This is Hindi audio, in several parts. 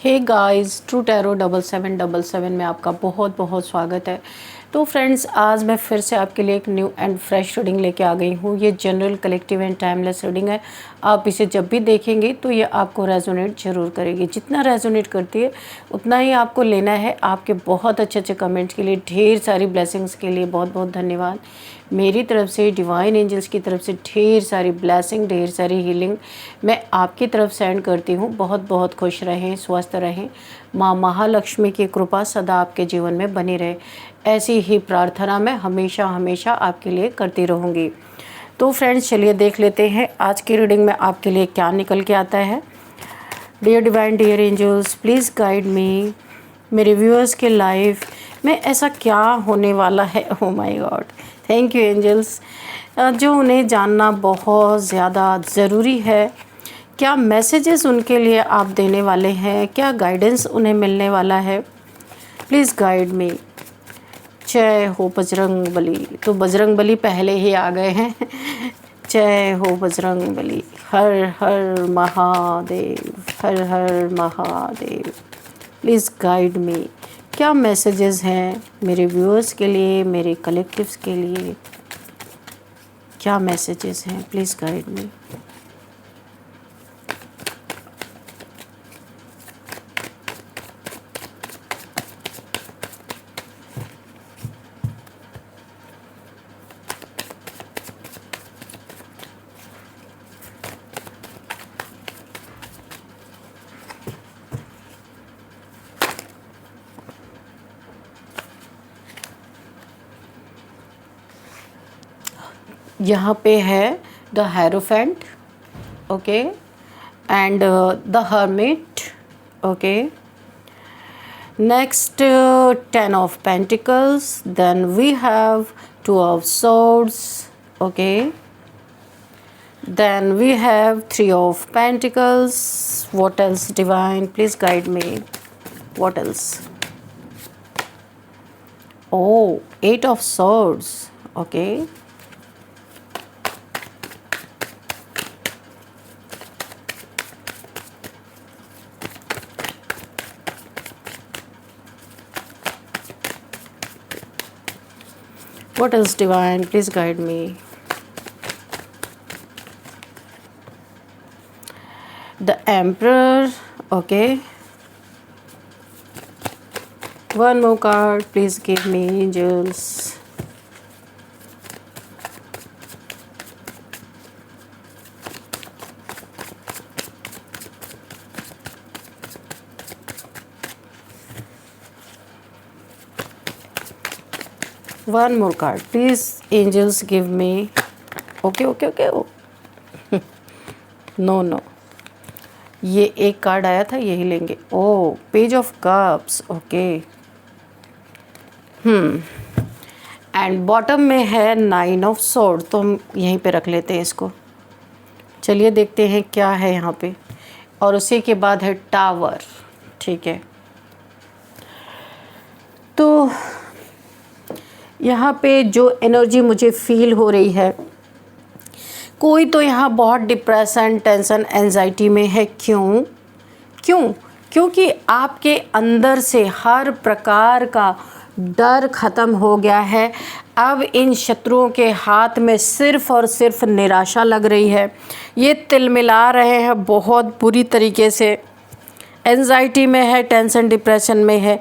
हे गाइस, ट्रू टैरो 7777 में आपका बहुत बहुत स्वागत है। तो फ्रेंड्स, आज मैं फिर से आपके लिए एक न्यू एंड फ्रेश रीडिंग लेके आ गई हूँ। ये general, collective and timeless reading है। आप इसे जब भी देखेंगे तो ये आपको रेजोनेट जरूर करेगी। जितना रेजोनेट करती है उतना ही आपको लेना है। आपके बहुत अच्छे अच्छे कमेंट्स के लिए, ढेर सारी ब्लेसिंग्स के लिए बहुत बहुत धन्यवाद। मेरी तरफ से, डिवाइन एंजल्स की तरफ से ढेर सारी ब्लेसिंग, ढेर सारी हीलिंग मैं आपकी तरफ सेंड करती हूँ। बहुत बहुत खुश रहें, स्वस्थ रहें। माँ महालक्ष्मी की कृपा सदा आपके जीवन में बनी रहे, ऐसी ही प्रार्थना मैं हमेशा हमेशा आपके लिए करती रहूँगी। तो फ्रेंड्स, चलिए देख लेते हैं आज की रीडिंग में आपके लिए क्या निकल के आता है। Dear divine, dear angels, please guide me. मेरे व्यूअर्स के लाइफ में ऐसा क्या होने वाला है? Oh my god, thank you angels, जो उन्हें जानना बहुत ज़्यादा ज़रूरी है। क्या मैसेजेस उनके लिए आप देने वाले हैं? क्या गाइडेंस उन्हें मिलने वाला है? प्लीज़ गाइड मी। जय हो बजरंग बली। तो बजरंग बली पहले ही आ गए हैं। जय हो बजरंग बली। हर हर महादेव, हर हर महादेव। Please guide me. क्या मैसेजेस हैं मेरे व्यूअर्स के लिए, मेरे कलेक्टिव्स के लिए? क्या मैसेजेस हैं? प्लीज़ गाइड मी। यहाँ पे है the hierophant, okay, and the hermit, okay. Next 10 of Pentacles, then we have 2 of Swords, okay, then we have 3 of Pentacles. What else, divine? Please guide me. What else? Oh, 8 of Swords, okay. What else, divine? Please guide me. The Emperor, okay. One more card, please give me, angels. One more card, please, angels, give me. Okay, okay, okay. Oh. No, no. ये एक कार्ड आया था, यही लेंगे। Oh, page of cups, okay. And bottom में है 9 of Swords, तो हम यहीं पे रख लेते हैं इसको। चलिए देखते हैं क्या है यहाँ पे। और उसी के बाद है टावर, ठीक है। तो यहाँ पे जो एनर्जी मुझे फील हो रही है, कोई तो यहाँ बहुत डिप्रेशन, टेंशन, एंजाइटी में है। क्योंकि आपके अंदर से हर प्रकार का डर ख़त्म हो गया है। अब इन शत्रुओं के हाथ में सिर्फ़ और सिर्फ निराशा लग रही है। ये तिलमिला रहे हैं बहुत बुरी तरीके से। एंजाइटी में है, टेंशन, डिप्रेशन में है।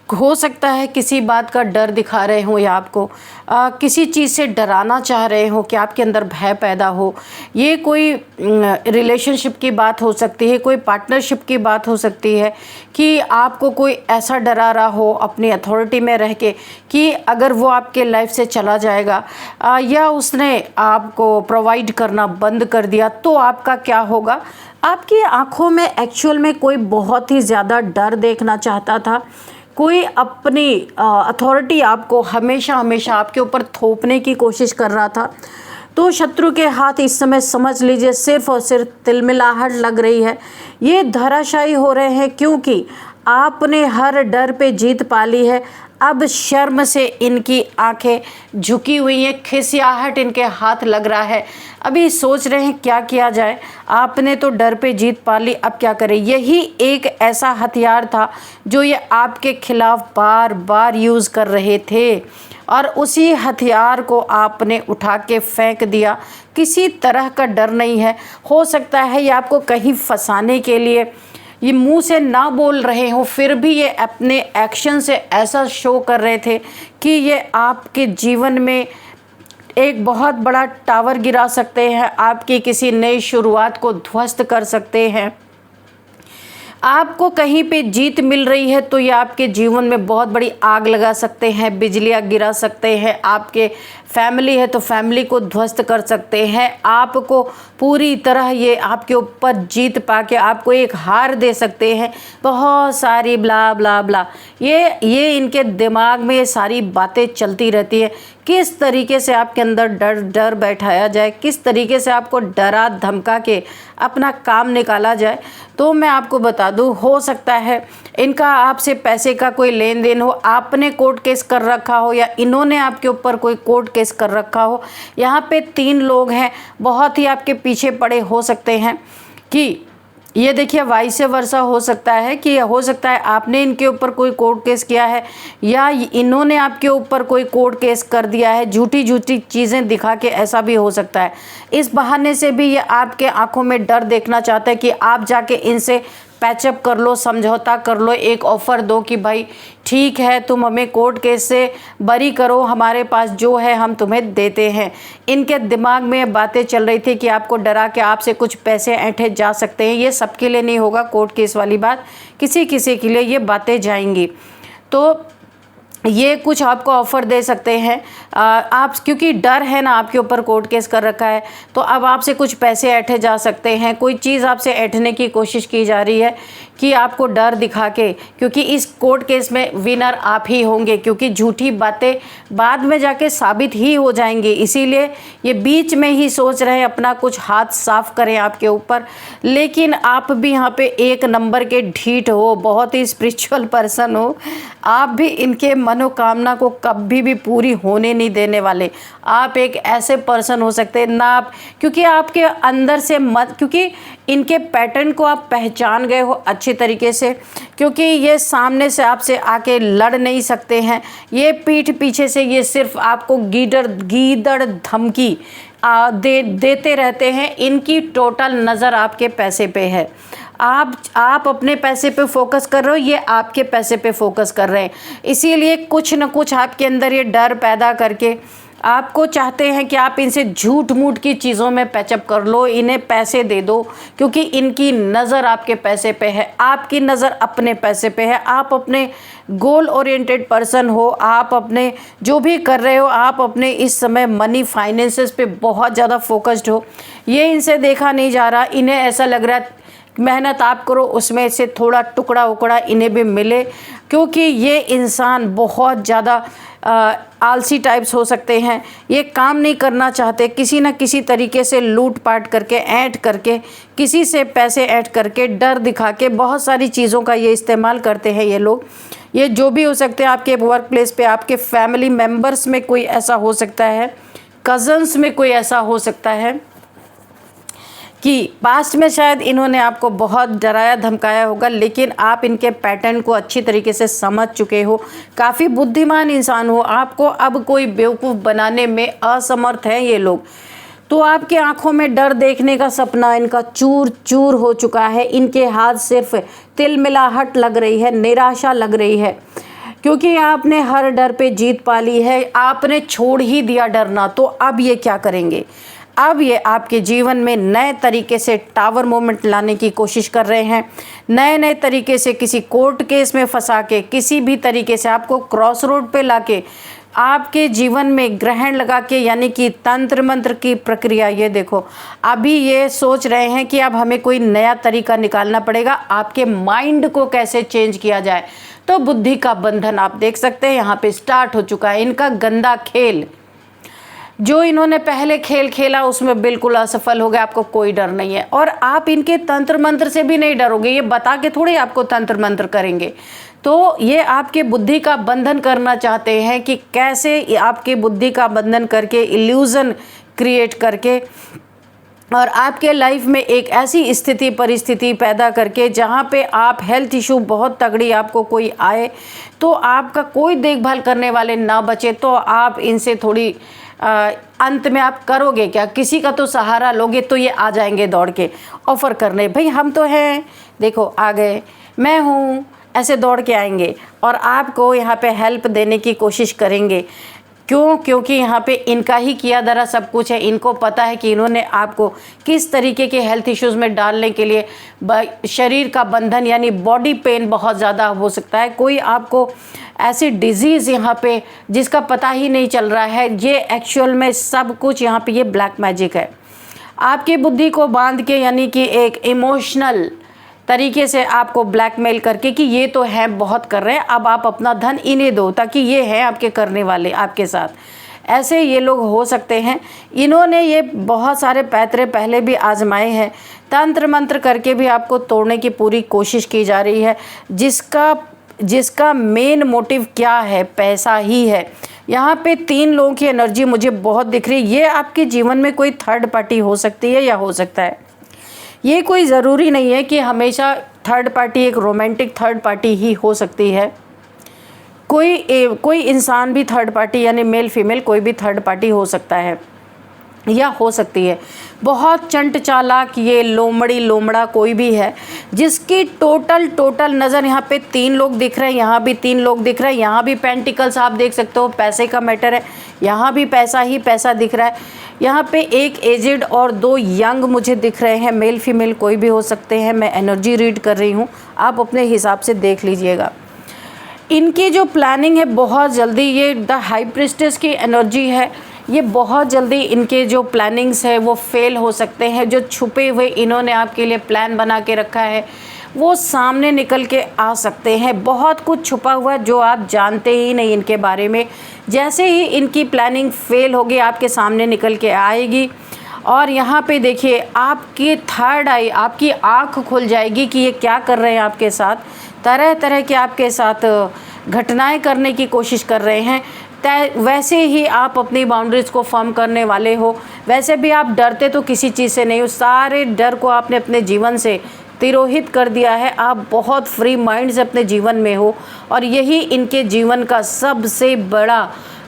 हो सकता है किसी बात का डर दिखा रहे हो या आपको किसी चीज़ से डराना चाह रहे हो कि आपके अंदर भय पैदा हो। ये कोई रिलेशनशिप की बात हो सकती है, कोई पार्टनरशिप की बात हो सकती है कि आपको कोई ऐसा डरा रहा हो अपनी अथॉरिटी में रह के कि अगर वो आपके लाइफ से चला जाएगा या उसने आपको प्रोवाइड करना बंद कर दिया तो आपका क्या होगा। आपकी आँखों में एक्चुअल में कोई बहुत ही ज़्यादा डर देखना चाहता था। कोई अपनी अथॉरिटी आपको हमेशा हमेशा आपके ऊपर थोपने की कोशिश कर रहा था। तो शत्रु के हाथ इस समय समझ लीजिए सिर्फ और सिर्फ तिलमिलाहट लग रही है। ये धराशायी हो रहे हैं क्योंकि आपने हर डर पे जीत पा ली है। अब शर्म से इनकी आंखें झुकी हुई हैं, खिसियाहट इनके हाथ लग रहा है। अभी सोच रहे हैं क्या किया जाए। आपने तो डर पे जीत पा ली, अब क्या करें। यही एक ऐसा हथियार था जो ये आपके खिलाफ बार बार यूज़ कर रहे थे, और उसी हथियार को आपने उठा के फेंक दिया। किसी तरह का डर नहीं है। हो सकता है ये आपको कहीं फंसाने के लिए ये मुंह से ना बोल रहे हो, फिर भी ये अपने एक्शन से ऐसा शो कर रहे थे कि ये आपके जीवन में एक बहुत बड़ा टावर गिरा सकते हैं, आपकी किसी नई शुरुआत को ध्वस्त कर सकते हैं। आपको कहीं पे जीत मिल रही है तो ये आपके जीवन में बहुत बड़ी आग लगा सकते हैं, बिजलियाँ गिरा सकते हैं। आपके फैमिली है तो फैमिली को ध्वस्त कर सकते हैं। आपको पूरी तरह ये आपके ऊपर जीत पाके आपको एक हार दे सकते हैं। बहुत सारी ब्ला ब्ला ब्ला ये इनके दिमाग में ये सारी बातें चलती रहती है। किस तरीके से आपके अंदर डर बैठाया जाए, किस तरीके से आपको डरा धमका के अपना काम निकाला जाए। तो मैं आपको बता दूं, हो सकता है इनका आपसे पैसे का कोई लेन देन हो, आपने कोर्ट केस कर रखा हो या इन्होंने आपके ऊपर कोई कोर्ट केस कर रखा हो। यहाँ पे 3 लोग हैं, बहुत ही आपके पीछे पड़े हो सकते हैं कि ये देखिए वाइस वर्सा हो सकता है कि हो सकता है आपने इनके ऊपर कोई कोर्ट केस किया है या इन्होंने आपके ऊपर कोई कोर्ट केस कर दिया है। झूठी झूठी चीज़ें दिखा के ऐसा भी हो सकता है। इस बहाने से भी ये आपके आंखों में डर देखना चाहते हैं कि आप जाके इनसे पैचअप कर लो, समझौता कर लो, एक ऑफ़र दो कि भाई ठीक है तुम हमें कोर्ट केस से बरी करो, हमारे पास जो है हम तुम्हें देते हैं। इनके दिमाग में बातें चल रही थी कि आपको डरा के आपसे कुछ पैसे ऐंठे जा सकते हैं। ये सबके लिए नहीं होगा कोर्ट केस वाली बात, किसी किसी के लिए ये बातें जाएंगी। तो ये कुछ आपको ऑफ़र दे सकते हैं आप, क्योंकि डर है ना आपके ऊपर कोर्ट केस कर रखा है, तो अब आपसे कुछ पैसे ऐंठे जा सकते हैं। कोई चीज़ आपसे ऐंठने की कोशिश की जा रही है कि आपको डर दिखा के, क्योंकि इस कोर्ट केस में विनर आप ही होंगे, क्योंकि झूठी बातें बाद में जाके साबित ही हो जाएंगी। इसीलिए ये बीच में ही सोच रहे हैं अपना कुछ हाथ साफ करें आपके ऊपर। लेकिन आप भी यहाँ पे 1 नंबर के ढीठ हो, बहुत ही स्पिरिचुअल पर्सन हो। आप भी इनके मनोकामना को कभी भी पूरी होने नहीं देने वाले। आप एक ऐसे पर्सन हो सकते हैं ना आप, क्योंकि आपके अंदर से क्योंकि इनके पैटर्न को आप पहचान गए हो अच्छी तरीके से, क्योंकि ये सामने से आपसे आके लड़ नहीं सकते हैं। ये पीठ पीछे से ये सिर्फ आपको गीदड़ धमकी देते रहते हैं। इनकी टोटल नज़र आपके पैसे पे है। आप अपने पैसे पे फोकस कर रहे हो, ये आपके पैसे पे फोकस कर रहे हैं। इसीलिए कुछ न कुछ आपके अंदर ये डर पैदा करके आपको चाहते हैं कि आप इनसे झूठ मूठ की चीज़ों में पैचअप कर लो, इन्हें पैसे दे दो, क्योंकि इनकी नज़र आपके पैसे पे है, आपकी नज़र अपने पैसे पे है। आप अपने गोल ओरिएंटेड पर्सन हो, आप अपने जो भी कर रहे हो, आप अपने इस समय मनी फाइनेंसेस पे बहुत ज़्यादा फोकस्ड हो। ये इनसे देखा नहीं जा रहा। इन्हें ऐसा लग रहा है मेहनत आप करो, उसमें से थोड़ा टुकड़ा उकड़ा इन्हें भी मिले, क्योंकि ये इंसान बहुत ज़्यादा आलसी टाइप्स हो सकते हैं। ये काम नहीं करना चाहते, किसी न किसी तरीके से लूट पाट करके, ऐंठ करके, किसी से पैसे ऐंठ करके, डर दिखा के बहुत सारी चीज़ों का ये इस्तेमाल करते हैं ये लोग। ये जो भी हो सकते हैं, आपके वर्क प्लेस पे आपके फैमिली मेम्बर्स में कोई ऐसा हो सकता है, कज़न्स में कोई ऐसा हो सकता है कि पास्ट में शायद इन्होंने आपको बहुत डराया धमकाया होगा, लेकिन आप इनके पैटर्न को अच्छी तरीके से समझ चुके हो। काफ़ी बुद्धिमान इंसान हो, आपको अब कोई बेवकूफ़ बनाने में असमर्थ हैं ये लोग। तो आपके आंखों में डर देखने का सपना इनका चूर चूर हो चुका है। इनके हाथ सिर्फ तिलमिलाहट लग रही है, निराशा लग रही है, क्योंकि आपने हर डर पे जीत पा ली है। आपने छोड़ ही दिया डरना, तो अब ये क्या करेंगे। अब ये आपके जीवन में नए तरीके से टावर मोमेंट लाने की कोशिश कर रहे हैं। नए नए तरीके से किसी कोर्ट केस में फंसा के, किसी भी तरीके से आपको क्रॉस रोड पे लाके, आपके जीवन में ग्रहण लगा के, यानी कि तंत्र मंत्र की प्रक्रिया। ये देखो, अभी ये सोच रहे हैं कि अब हमें कोई नया तरीका निकालना पड़ेगा, आपके माइंड को कैसे चेंज किया जाए। तो बुद्धि का बंधन आप देख सकते हैं यहाँ पे स्टार्ट हो चुका है, इनका गंदा खेल। जो इन्होंने पहले खेल खेला उसमें बिल्कुल असफल हो गए, आपको कोई डर नहीं है। और आप इनके तंत्र मंत्र से भी नहीं डरोगे, ये बता के थोड़ी आपको तंत्र मंत्र करेंगे। तो ये आपके बुद्धि का बंधन करना चाहते हैं कि कैसे आपके बुद्धि का बंधन करके, इल्यूज़न क्रिएट करके, और आपके लाइफ में एक ऐसी स्थिति परिस्थिति पैदा करके जहाँ पे आप हेल्थ इशू बहुत तगड़ी आपको कोई आए तो आपका कोई देखभाल करने वाले ना बचे, तो आप इनसे थोड़ी अंत में आप करोगे क्या, किसी का तो सहारा लोगे, तो ये आ जाएंगे दौड़ के ऑफ़र करने, भाई हम तो हैं, देखो आ गए, मैं हूँ, ऐसे दौड़ के आएंगे और आपको यहाँ पे हेल्प देने की कोशिश करेंगे। क्यों? क्योंकि यहाँ पे इनका ही किया धरा सब कुछ है। इनको पता है कि इन्होंने आपको किस तरीके के हेल्थ इश्यूज़ में डालने के लिए, शरीर का बंधन यानी बॉडी पेन बहुत ज़्यादा हो सकता है, कोई आपको ऐसी डिजीज़ यहाँ पे जिसका पता ही नहीं चल रहा है, ये एक्चुअल में सब कुछ यहाँ पे ये ब्लैक मैजिक है। आपकी बुद्धि को बांध के यानी कि एक इमोशनल तरीके से आपको ब्लैकमेल करके कि ये तो है बहुत कर रहे हैं, अब आप अपना धन इन्हें दो ताकि ये है आपके करने वाले आपके साथ। ऐसे ये लोग हो सकते हैं। इन्होंने ये बहुत सारे पैतरे पहले भी आजमाए हैं, तंत्र मंत्र करके भी आपको तोड़ने की पूरी कोशिश की जा रही है, जिसका मेन मोटिव क्या है, पैसा ही है। यहाँ पे 3 लोगों की एनर्जी मुझे बहुत दिख रही है। ये आपके जीवन में कोई थर्ड पार्टी हो सकती है या हो सकता है, ये कोई ज़रूरी नहीं है कि हमेशा थर्ड पार्टी एक रोमांटिक थर्ड पार्टी ही हो सकती है। कोई इंसान भी थर्ड पार्टी यानी मेल फीमेल कोई भी थर्ड पार्टी हो सकता है या हो सकती है। बहुत चंट चालाक ये लोमड़ा कोई भी है जिसकी टोटल नज़र, यहाँ पे 3 लोग दिख रहे हैं, यहाँ भी 3 लोग दिख रहे हैं, यहाँ भी पेंटिकल्स आप देख सकते हो, पैसे का मैटर है, यहाँ भी पैसा ही पैसा दिख रहा है। यहाँ पे एक एजेड और 2 यंग मुझे दिख रहे हैं, मेल फीमेल कोई भी हो सकते हैं। मैं एनर्जी रीड कर रही हूँ, आप अपने हिसाब से देख लीजिएगा। इनकी जो प्लानिंग है बहुत जल्दी, ये द हाई प्रिस्टेस की एनर्जी है, ये बहुत जल्दी इनके जो प्लानिंग्स है वो फेल हो सकते हैं। जो छुपे हुए इन्होंने आपके लिए प्लान बना के रखा है वो सामने निकल के आ सकते हैं। बहुत कुछ छुपा हुआ जो आप जानते ही नहीं इनके बारे में, जैसे ही इनकी प्लानिंग फेल होगी आपके सामने निकल के आएगी। और यहाँ पे देखिए आपकी थर्ड आई, आपकी आँख खुल जाएगी कि ये क्या कर रहे हैं आपके साथ, तरह तरह के आपके साथ घटनाएं करने की कोशिश कर रहे हैं। वैसे ही आप अपनी बाउंड्रीज़ को फर्म करने वाले हो। वैसे भी आप डरते तो किसी चीज़ से नहीं हो, सारे डर को आपने अपने जीवन से तिरोहित कर दिया है। आप बहुत फ्री माइंड से अपने जीवन में हो और यही इनके जीवन का सबसे बड़ा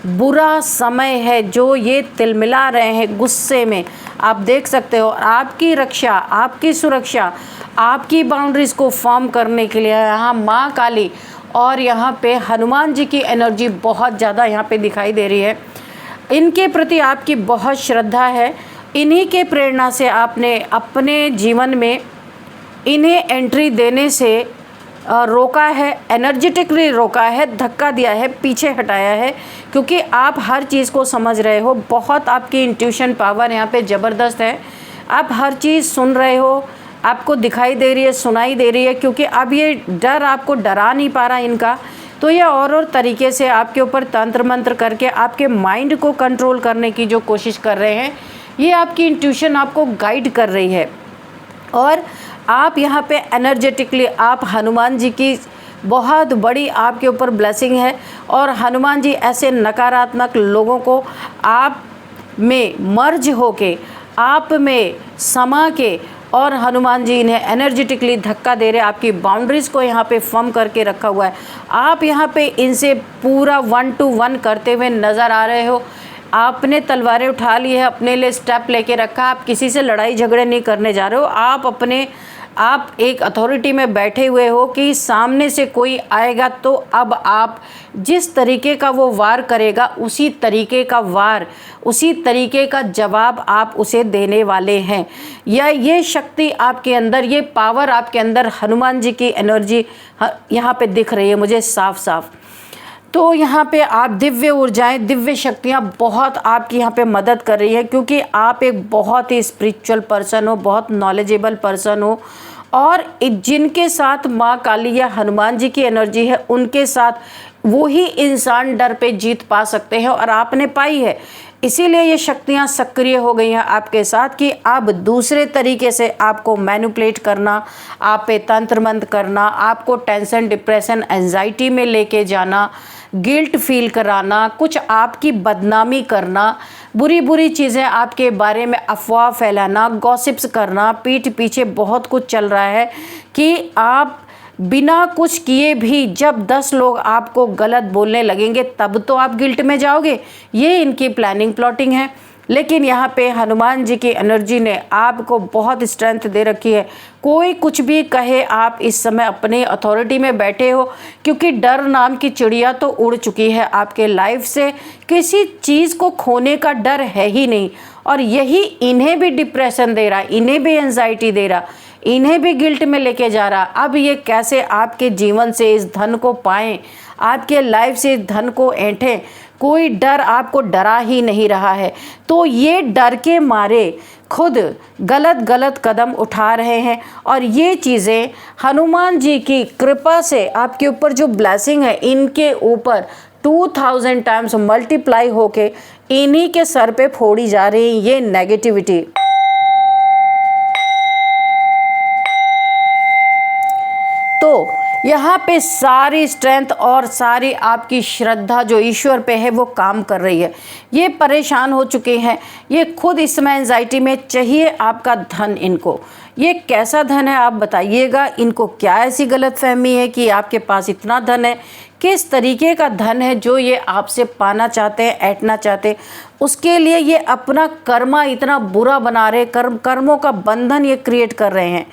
बुरा समय है जो ये तिलमिला रहे हैं गुस्से में। आप देख सकते हो आपकी रक्षा, आपकी सुरक्षा, आपकी बाउंड्रीज़ को फॉर्म करने के लिए यहाँ माँ काली और यहाँ पे हनुमान जी की एनर्जी बहुत ज़्यादा यहाँ पे दिखाई दे रही है। इनके प्रति आपकी बहुत श्रद्धा है, इन्हीं के प्रेरणा से आपने अपने जीवन में इन्हें एंट्री देने से रोका है, एनर्जेटिकली रोका है, धक्का दिया है, पीछे हटाया है, क्योंकि आप हर चीज़ को समझ रहे हो। बहुत आपकी इंट्यूशन पावर यहाँ पे ज़बरदस्त है। आप हर चीज़ सुन रहे हो, आपको दिखाई दे रही है, सुनाई दे रही है, क्योंकि अब ये डर आपको डरा नहीं पा रहा इनका, तो ये और तरीके से आपके ऊपर तंत्र मंत्र करके आपके माइंड को कंट्रोल करने की जो कोशिश कर रहे हैं। ये आपकी इंट्यूशन आपको गाइड कर रही है और आप यहाँ पे एनर्जेटिकली आप हनुमान जी की बहुत बड़ी आपके ऊपर ब्लेसिंग है। और हनुमान जी ऐसे नकारात्मक लोगों को आप में मर्ज होके, आप में समा के, और हनुमान जी इन्हें एनर्जेटिकली धक्का दे रहे हैं। आपकी बाउंड्रीज़ को यहाँ पे फर्म करके रखा हुआ है। आप यहाँ पे इनसे पूरा 1 to 1 करते हुए नज़र आ रहे हो। आपने तलवारें उठा ली है, अपने लिए स्टेप लेके रखा। आप किसी से लड़ाई झगड़े नहीं करने जा रहे हो। आप एक अथॉरिटी में बैठे हुए हो कि सामने से कोई आएगा तो अब आप जिस तरीके का वो वार करेगा उसी तरीके का वार, उसी तरीके का जवाब आप उसे देने वाले हैं। या ये शक्ति आपके अंदर, ये पावर आपके अंदर, हनुमान जी की एनर्जी यहाँ पे दिख रही है मुझे साफ साफ। तो यहाँ पे आप दिव्य ऊर्जाएं, दिव्य शक्तियाँ बहुत आपकी यहाँ पे मदद कर रही है, क्योंकि आप एक बहुत ही स्पिरिचुअल पर्सन हो, बहुत नॉलेजेबल पर्सन हो। और जिनके साथ माँ काली या हनुमान जी की एनर्जी है उनके साथ वो ही इंसान डर पे जीत पा सकते हैं और आपने पाई है। इसीलिए ये शक्तियाँ सक्रिय हो गई हैं आपके साथ कि अब दूसरे तरीके से आपको मैनिपुलेट करना, आप पे तंत्र मंत्र करना, आपको टेंशन, डिप्रेशन, एंजाइटी में लेके जाना, गिल्ट फील कराना, कुछ आपकी बदनामी करना, बुरी बुरी चीज़ें आपके बारे में अफवाह फैलाना, गॉसिप्स करना, पीठ पीछे बहुत कुछ चल रहा है कि आप बिना कुछ किए भी जब 10 लोग आपको गलत बोलने लगेंगे तब तो आप गिल्ट में जाओगे। ये इनकी प्लानिंग प्लॉटिंग है। लेकिन यहाँ पे हनुमान जी की एनर्जी ने आपको बहुत स्ट्रेंथ दे रखी है। कोई कुछ भी कहे, आप इस समय अपनी अथॉरिटी में बैठे हो, क्योंकि डर नाम की चिड़िया तो उड़ चुकी है आपके लाइफ से। किसी चीज़ को खोने का डर है ही नहीं, और यही इन्हें भी डिप्रेशन दे रहा, इन्हें भी एंजाइटी दे रहा, इन्हें भी गिल्ट में लेके जा रहा। अब ये कैसे आपके जीवन से इस धन को पाएं, आपके लाइफ से इस धन को ऐंठें। कोई डर आपको डरा ही नहीं रहा है। तो ये डर के मारे खुद गलत गलत कदम उठा रहे हैं, और ये चीज़ें हनुमान जी की कृपा से आपके ऊपर जो ब्लेसिंग है, इनके ऊपर 2000 टाइम्स मल्टीप्लाई होके इन्हीं के सर पे फोड़ी जा रही है ये नेगेटिविटी। तो यहाँ पे सारी स्ट्रेंथ और सारी आपकी श्रद्धा जो ईश्वर पे है वो काम कर रही है। ये परेशान हो चुके हैं, ये खुद इस समय एंजाइटी में, चाहिए आपका धन इनको। ये कैसा धन है आप बताइएगा, इनको क्या ऐसी गलतफहमी है कि आपके पास इतना धन है, किस तरीके का धन है जो ये आपसे पाना चाहते हैं, ऐंठना चाहते हैं। उसके लिए ये अपना कर्मा इतना बुरा बना रहे, कर्मों का बंधन ये क्रिएट कर रहे हैं।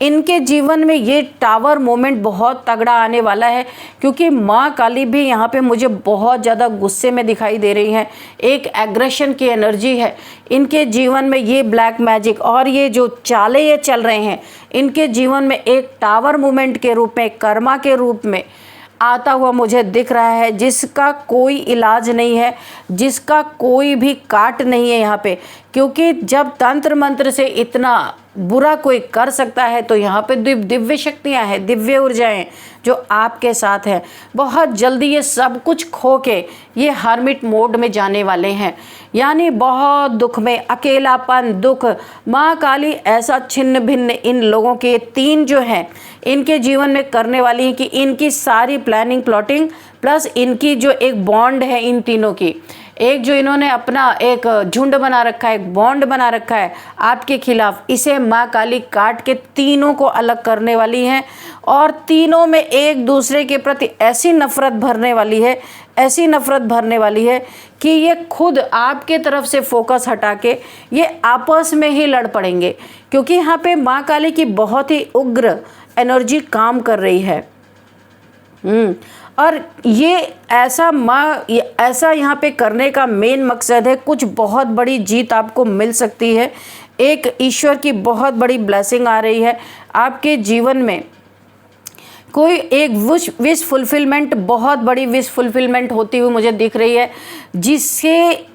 इनके जीवन में ये टावर मोमेंट बहुत तगड़ा आने वाला है, क्योंकि माँ काली भी यहाँ पे मुझे बहुत ज़्यादा गुस्से में दिखाई दे रही हैं। एक एग्रेशन की एनर्जी है इनके जीवन में। ये ब्लैक मैजिक और ये जो चालें ये चल रहे हैं इनके जीवन में एक टावर मोमेंट के रूप में, कर्मा के रूप में आता हुआ मुझे दिख रहा है, जिसका कोई इलाज नहीं है, जिसका कोई भी काट नहीं है यहाँ पे। क्योंकि जब तंत्र मंत्र से इतना बुरा कोई कर सकता है तो यहाँ पे दिव्य शक्तियाँ हैं, दिव्य ऊर्जाएं जो आपके साथ हैं। बहुत जल्दी ये सब कुछ खो के ये हर्मिट मोड में जाने वाले हैं, यानी बहुत दुख में, अकेलापन, दुख। माँ काली ऐसा छिन्न भिन्न इन लोगों के 3 जो हैं इनके जीवन में करने वाली हैं कि इनकी सारी प्लानिंग प्लॉटिंग प्लस इनकी जो एक बॉन्ड है इन तीनों की, एक जो इन्होंने अपना एक झुंड बना रखा है, एक बॉन्ड बना रखा है आपके खिलाफ, इसे माँ काली काट के तीनों को अलग करने वाली हैं। और तीनों में एक दूसरे के प्रति ऐसी नफरत भरने वाली है, ऐसी नफरत भरने वाली है कि ये खुद आपके तरफ से फोकस हटा के ये आपस में ही लड़ पड़ेंगे। क्योंकि यहाँ पे माँ काली की बहुत ही उग्र एनर्जी काम कर रही है। और ये ऐसा यहाँ पे करने का मेन मकसद है, कुछ बहुत बड़ी जीत आपको मिल सकती है। एक ईश्वर की बहुत बड़ी ब्लेसिंग आ रही है आपके जीवन में। कोई एक विश फुलफिलमेंट, बहुत बड़ी विश फुलफिलमेंट होती हुई मुझे दिख रही है, जिससे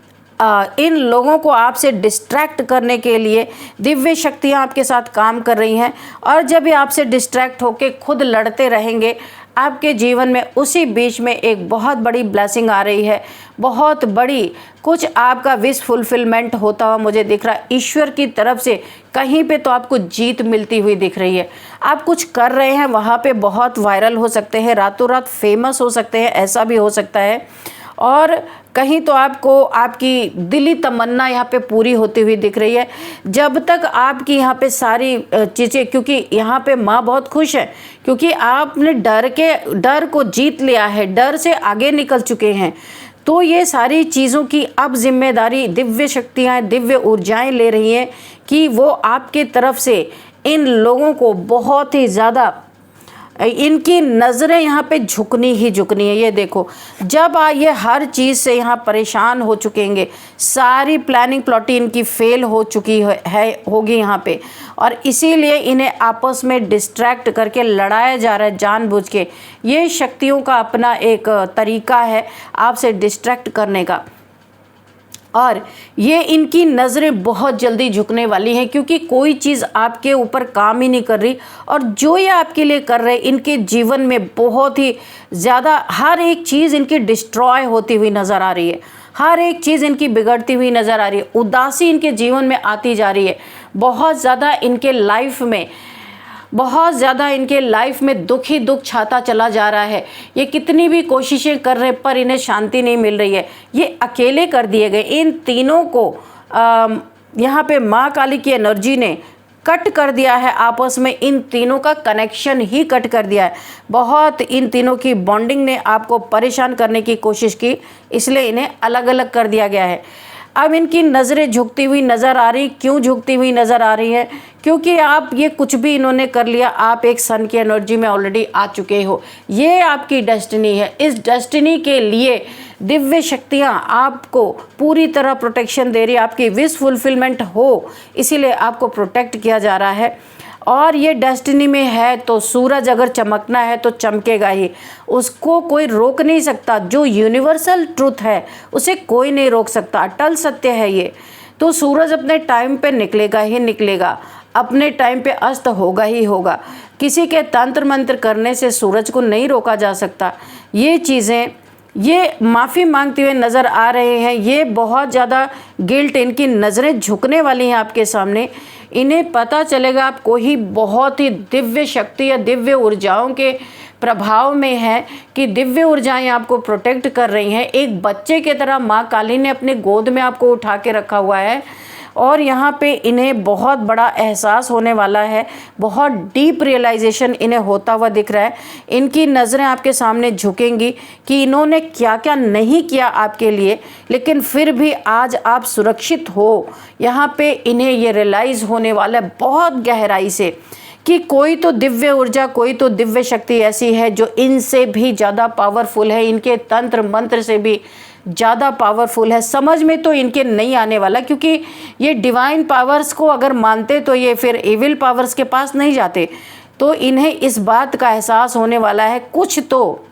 इन लोगों को आपसे डिस्ट्रैक्ट करने के लिए दिव्य शक्तियाँ आपके साथ काम कर रही हैं। और जब ये आपसे डिस्ट्रैक्ट होके खुद लड़ते रहेंगे आपके जीवन में, उसी बीच में एक बहुत बड़ी ब्लेसिंग आ रही है, बहुत बड़ी कुछ आपका विश फुलफिलमेंट होता हुआ मुझे दिख रहा है ईश्वर की तरफ से। कहीं पे तो आपको जीत मिलती हुई दिख रही है। आप कुछ कर रहे हैं वहाँ पे बहुत वायरल हो सकते हैं, रातों रात फेमस हो सकते हैं, ऐसा भी हो सकता है। और कहीं तो आपको आपकी दिली तमन्ना यहाँ पे पूरी होती हुई दिख रही है। जब तक आपकी यहाँ पे सारी चीज़ें, क्योंकि यहाँ पे माँ बहुत खुश है क्योंकि आपने डर को जीत लिया है, डर से आगे निकल चुके हैं। तो ये सारी चीज़ों की अब जिम्मेदारी दिव्य शक्तियाँ, दिव्य ऊर्जाएं ले रही हैं कि वो आपके तरफ से इन लोगों को बहुत ही ज़्यादा, इनकी नज़रें यहाँ पे झुकनी ही झुकनी है। ये देखो, जब ये हर चीज़ से यहाँ परेशान हो चुकेंगे, सारी प्लानिंग प्लॉटिंग इनकी फेल हो चुकी होगी यहाँ पे, और इसीलिए इन्हें आपस में डिस्ट्रैक्ट करके लड़ाया जा रहा है जानबूझ के। ये शक्तियों का अपना एक तरीका है आपसे डिस्ट्रैक्ट करने का। और ये इनकी नज़रें बहुत जल्दी झुकने वाली हैं, क्योंकि कोई चीज़ आपके ऊपर काम ही नहीं कर रही। और जो ये आपके लिए कर रहे हैं, इनके जीवन में बहुत ही ज़्यादा हर एक चीज़ इनकी डिस्ट्रॉय होती हुई नज़र आ रही है। हर एक चीज़ इनकी बिगड़ती हुई नज़र आ रही है, उदासी इनके जीवन में आती जा रही है, बहुत ज़्यादा इनके लाइफ में, बहुत ज़्यादा इनके लाइफ में दुख ही दुख छाता चला जा रहा है। ये कितनी भी कोशिशें कर रहे पर इन्हें शांति नहीं मिल रही है, ये अकेले कर दिए गए। इन तीनों को यहाँ पे माँ काली की एनर्जी ने कट कर दिया है, आपस में इन तीनों का कनेक्शन ही कट कर दिया है। बहुत इन तीनों की बॉन्डिंग ने आपको परेशान करने की कोशिश की, इसलिए इन्हें अलग अलग कर दिया गया है। अब इनकी नज़रें झुकती हुई नज़र आ रही, क्यों झुकती हुई नज़र आ रही है? क्योंकि आप ये कुछ भी इन्होंने कर लिया, आप एक सन की एनर्जी में ऑलरेडी आ चुके हो, ये आपकी डेस्टिनी है। इस डेस्टिनी के लिए दिव्य शक्तियाँ आपको पूरी तरह प्रोटेक्शन दे रही है, आपकी विश फुलफिलमेंट हो, इसीलिए आपको प्रोटेक्ट किया जा रहा है। और ये डेस्टिनी में है तो सूरज अगर चमकना है तो चमकेगा ही, उसको कोई रोक नहीं सकता। जो यूनिवर्सल ट्रुथ है उसे कोई नहीं रोक सकता, अटल सत्य है ये। तो सूरज अपने टाइम पे निकलेगा ही निकलेगा, अपने टाइम पे अस्त होगा ही होगा। किसी के तंत्र मंत्र करने से सूरज को नहीं रोका जा सकता। ये चीज़ें ये माफ़ी मांगते हुए नज़र आ रहे हैं, ये बहुत ज़्यादा गिल्ट, इनकी नज़रें झुकने वाली हैं आपके सामने। इन्हें पता चलेगा आप कोई बहुत ही दिव्य शक्ति या दिव्य ऊर्जाओं के प्रभाव में है कि दिव्य ऊर्जाएं आपको प्रोटेक्ट कर रही हैं। एक बच्चे की तरह माँ काली ने अपने गोद में आपको उठा के रखा हुआ है और यहाँ पे इन्हें बहुत बड़ा एहसास होने वाला है, बहुत डीप रियलाइजेशन इन्हें होता हुआ दिख रहा है। इनकी नज़रें आपके सामने झुकेंगी कि इन्होंने क्या क्या नहीं किया आपके लिए, लेकिन फिर भी आज आप सुरक्षित हो। यहाँ पे इन्हें ये रियलाइज़ होने वाला है बहुत गहराई से कि कोई तो दिव्य ऊर्जा, कोई तो दिव्य शक्ति ऐसी है जो इनसे भी ज़्यादा पावरफुल है, इनके तंत्र मंत्र से भी ज़्यादा पावरफुल है। समझ में तो इनके नहीं आने वाला, क्योंकि ये डिवाइन पावर्स को अगर मानते तो ये फिर एविल पावर्स के पास नहीं जाते। तो इन्हें इस बात का एहसास होने वाला है कुछ तो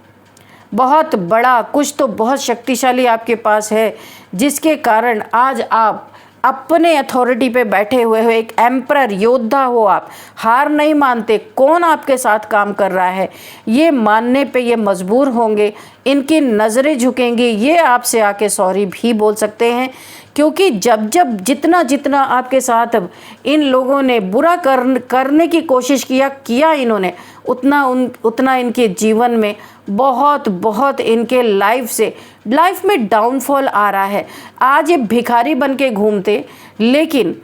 बहुत बड़ा, कुछ तो बहुत शक्तिशाली आपके पास है, जिसके कारण आज आप अपने अथॉरिटी पे बैठे हुए हो, एक एम्परर योद्धा हो। आप हार नहीं मानते, कौन आपके साथ काम कर रहा है ये मानने पे ये मजबूर होंगे। इनकी नज़रें झुकेंगी, ये आपसे आके सॉरी भी बोल सकते हैं, क्योंकि जब जब जितना जितना आपके साथ इन लोगों ने बुरा करने की कोशिश किया इन्होंने, उतना इनके जीवन में बहुत इनके लाइफ में डाउनफॉल आ रहा है। आज ये भिखारी बन के घूमते, लेकिन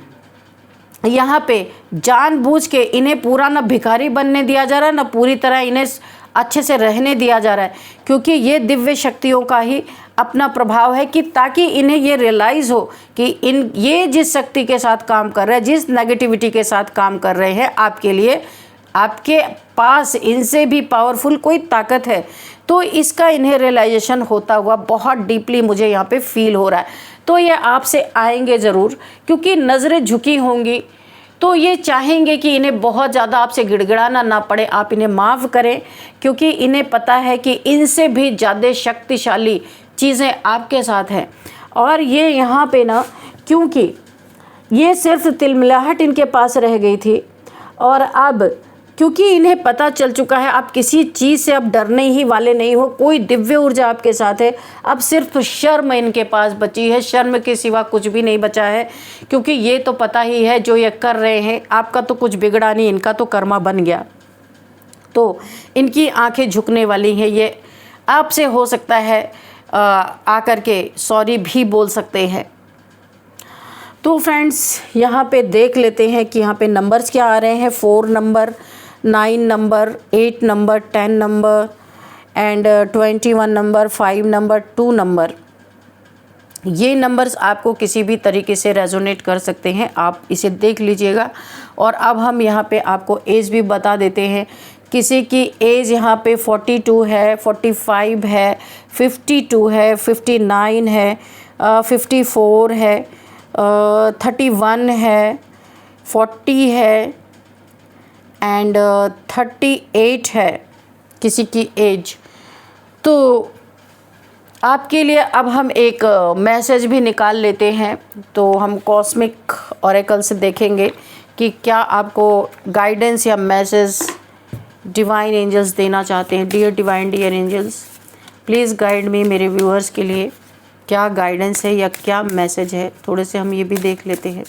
यहाँ पे जानबूझ के इन्हें पूरा ना भिखारी बनने दिया जा रहा है, ना पूरी तरह इन्हें अच्छे से रहने दिया जा रहा है, क्योंकि ये दिव्य शक्तियों का ही अपना प्रभाव है कि ताकि इन्हें ये रियलाइज़ हो कि ये जिस शक्ति के साथ काम कर रहे हैं, जिस नेगेटिविटी के साथ काम कर रहे हैं आपके लिए, आपके पास इनसे भी पावरफुल कोई ताकत है। तो इसका इन्हें रियलाइजेशन होता हुआ बहुत डीपली मुझे यहाँ पे फील हो रहा है। तो ये आपसे आएंगे ज़रूर, क्योंकि नज़रें झुकी होंगी तो ये चाहेंगे कि इन्हें बहुत ज़्यादा आपसे गिड़गिड़ाना ना पड़े, आप इन्हें माफ़ करें, क्योंकि इन्हें पता है कि इनसे भी ज़्यादा शक्तिशाली चीज़ें आपके साथ हैं। और ये यहाँ पे ना, क्योंकि ये सिर्फ तिलमिलाहट इनके पास रह गई थी, और अब क्योंकि इन्हें पता चल चुका है आप किसी चीज़ से अब डरने ही वाले नहीं हो, कोई दिव्य ऊर्जा आपके साथ है। अब सिर्फ शर्म इनके पास बची है, शर्म के सिवा कुछ भी नहीं बचा है, क्योंकि ये तो पता ही है जो ये कर रहे हैं आपका तो कुछ बिगड़ा नहीं, इनका तो कर्मा बन गया। तो इनकी आंखें झुकने वाली हैं, ये आपसे हो सकता है आकर के सॉरी भी बोल सकते हैं। तो फ्रेंड्स यहाँ पे देख लेते हैं कि यहाँ पे नंबर्स क्या आ रहे हैं। 4 number, 9 number, 8 number, 10 number and 21 number, 5 number, 2 number. ये नंबर्स आपको किसी भी तरीके से रेजोनेट कर सकते हैं, आप इसे देख लीजिएगा। और अब हम यहाँ पे आपको एज भी बता देते हैं। किसी की एज यहाँ पे 42 है, 45 है, 52 है, 59 है, 54 है, 31 है, 40 है एंड 38 है किसी की एज। तो आपके लिए अब हम एक मैसेज भी निकाल लेते हैं। तो हम कॉस्मिक ऑरेकल से देखेंगे कि क्या आपको गाइडेंस या मैसेज डिवाइन एंजल्स देना चाहते हैं। Dear divine, dear angels, please guide me मेरे व्यूअर्स के लिए क्या गाइडेंस है या क्या मैसेज है, थोड़े से हम ये भी देख लेते हैं।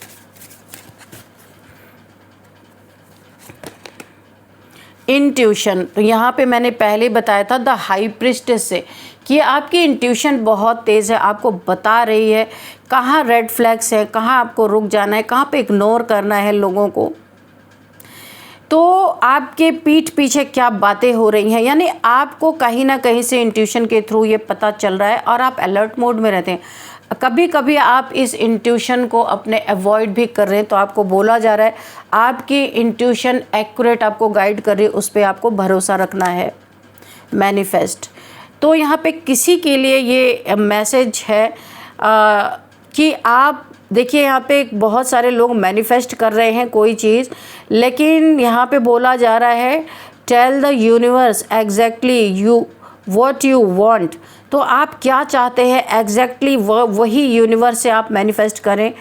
इंट्यूशन, तो यहाँ पे मैंने पहले बताया था द हाई प्रिस्टेस से कि आपकी इंट्यूशन बहुत तेज़ है, आपको बता रही है कहाँ रेड फ्लैग्स है, कहाँ आपको रुक जाना है, कहाँ पे इग्नोर करना है लोगों को। तो आपके पीठ पीछे क्या बातें हो रही हैं, यानी आपको कहीं ना कहीं से इंट्यूशन के थ्रू ये पता चल रहा है और आप अलर्ट मोड में रहते हैं। कभी कभी आप इस इंट्यूशन को अपने अवॉइड भी कर रहे हैं, तो आपको बोला जा रहा है आपकी इंट्यूशन एक्यूरेट आपको गाइड कर रही है, उस पर आपको भरोसा रखना है। मैनिफेस्ट, तो यहाँ पे किसी के लिए ये मैसेज है कि आप देखिए यहाँ पे बहुत सारे लोग मैनिफेस्ट कर रहे हैं कोई चीज़, लेकिन यहाँ पे बोला जा रहा है tell the universe exactly you what you want. तो आप क्या चाहते हैं एग्जैक्टली वही यूनिवर्स से आप मैनिफेस्ट करें।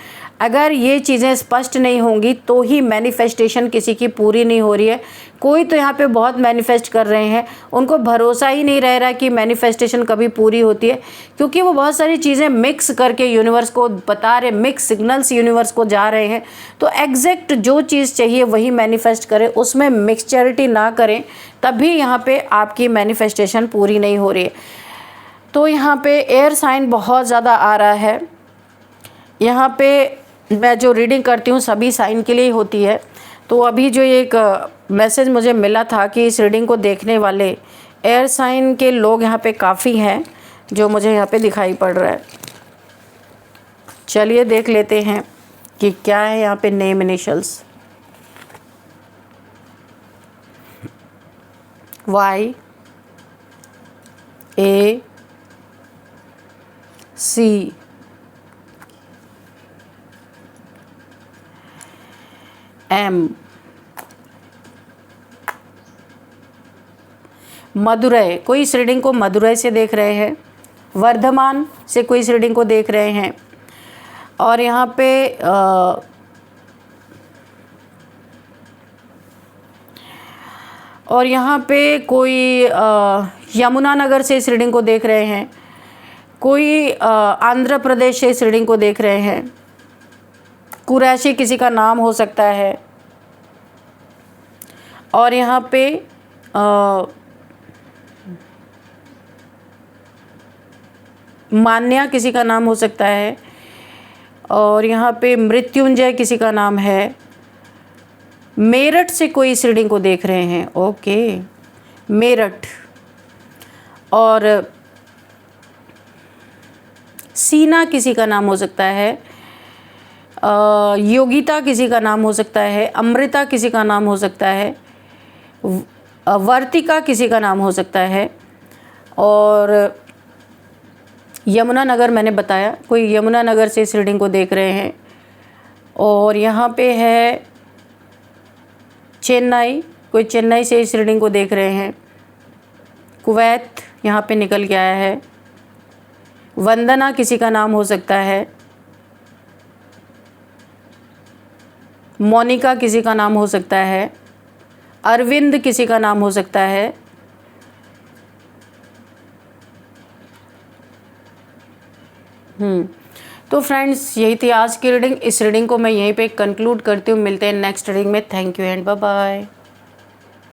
अगर ये चीज़ें स्पष्ट नहीं होंगी तो ही मैनिफेस्टेशन किसी की पूरी नहीं हो रही है। कोई तो यहाँ पे बहुत मैनिफेस्ट कर रहे हैं, उनको भरोसा ही नहीं रह रहा कि मैनिफेस्टेशन कभी पूरी होती है, क्योंकि वो बहुत सारी चीज़ें मिक्स करके यूनिवर्स को बता रहे, मिक्स सिग्नल्स यूनिवर्स को जा रहे हैं। तो एग्जैक्ट जो चीज़ चाहिए वही मैनिफेस्ट करें, उसमें मिक्सचरिटी ना करें, तभी यहाँ पे आपकी मैनिफेस्टेशन पूरी नहीं हो रही है। तो यहाँ पे एयर साइन बहुत ज़्यादा आ रहा है। यहाँ पे मैं जो रीडिंग करती हूँ सभी साइन के लिए ही होती है। तो अभी जो एक मैसेज मुझे मिला था कि इस रीडिंग को देखने वाले एयर साइन के लोग यहाँ पे काफ़ी हैं, जो मुझे यहाँ पे दिखाई पड़ रहा है। चलिए देख लेते हैं कि क्या है यहाँ पे name initials. Y A C M। Madurai, कोई इस रीडिंग को मदुरई से देख रहे हैं। वर्धमान से कोई इस रीडिंग को देख रहे हैं। और यहाँ पे कोई यमुनानगर से इस रीडिंग को देख रहे हैं। कोई आंध्र प्रदेश से इस रीडिंग को देख रहे हैं। कुरैशी किसी का नाम हो सकता है। और यहाँ पे मान्या किसी का नाम हो सकता है। और यहाँ पे मृत्युंजय किसी का नाम है। मेरठ से कोई इस रीडिंग को देख रहे हैं। ओके, मेरठ। और सीना किसी का नाम हो सकता है। योगिता किसी का नाम हो सकता है। अमृता किसी का नाम हो सकता है। वर्तिका किसी का नाम हो सकता है। और यमुनानगर मैंने बताया, कोई यमुनानगर से इस रीडिंग को देख रहे हैं। और यहाँ पे है चेन्नई, कोई चेन्नई से इस रीडिंग को देख रहे हैं। कुवैत यहाँ पे निकल के आया है। वंदना किसी का नाम हो सकता है। मोनिका किसी का नाम हो सकता है। अरविंद किसी का नाम हो सकता है। तो फ्रेंड्स, यही थी आज की रीडिंग। इस रीडिंग को मैं यहीं पे कंक्लूड करती हूँ। मिलते हैं नेक्स्ट रीडिंग में। Thank you and bye bye.